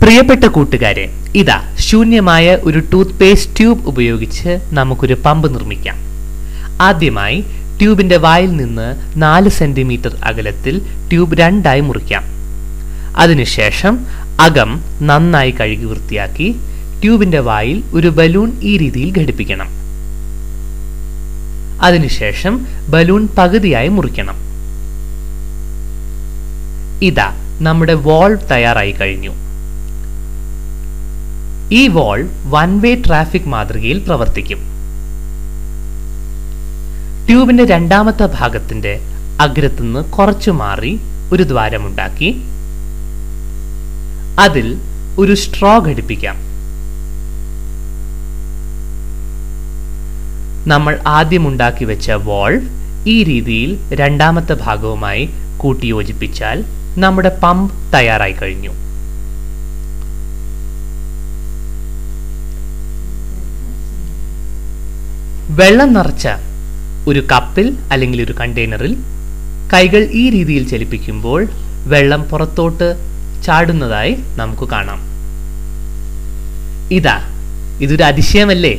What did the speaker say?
പ്രിയപ്പെട്ട കൂട്ടുകാരെ, ഇതാ ശൂന്യമായ ഒരു ടൂത്ത് പേസ്റ്റ് ട്യൂബ് ഉപയോഗിച്ച് നമുക്കൊരു പമ്പ് നിർമ്മിക്കാം. ആദ്യമായി ട്യൂബിന്റെ വായിൽ നിന്ന് 4 സെന്റിമീറ്റർ അകലത്തിൽ ട്യൂബ് രണ്ടായി മുറിക്കാം. അതിനുശേഷം അകം നന്നായി കഴുകി വൃത്തിയാക്കി ട്യൂബിന്റെ വായിൽ ഒരു ബലൂൺ ഈ രീതിയിൽ ഘടിപ്പിക്കണം. അതിനുശേഷം ബലൂൺ പകുതിയായി മുറിക്കണം. ഇതാ നമ്മുടെ വാൾവ് തയ്യാറായി കഴിഞ്ഞു. ഈ വാൾവ് വൺ വേ ട്രാഫിക് മാതൃകയിൽ പ്രവർത്തിക്കും. ട്യൂബിന്റെ രണ്ടാമത്തെ ഭാഗത്തിന്റെ അഗ്രത്തുനിന്ന് കുറച്ചു മാറി ഒരു ദ്വാരമുണ്ടാക്കി അതിൽ ഒരു സ്ട്രോ ഘടിപ്പിക്കാം. നമ്മൾ ആദ്യം ഉണ്ടാക്കി വെച്ച വാൾവ് ഈ രീതിയിൽ രണ്ടാമത്തെ ഭാഗവുമായി കൂട്ടിയോജിപ്പിച്ചാൽ നമ്മുടെ പമ്പ് തയ്യാറായി കഴിഞ്ഞു. വെള്ളം നിറച്ച ഒരു കപ്പിൽ അല്ലെങ്കിൽ ഒരു കണ്ടെയ്നറിൽ കൈകൾ ഈ രീതിയിൽ ചലിപ്പിക്കുമ്പോൾ വെള്ളം പുറത്തോട്ട് ചാടുന്നതായി നമുക്ക് കാണാം. ഇതൊരു അതിശയമല്ലേ?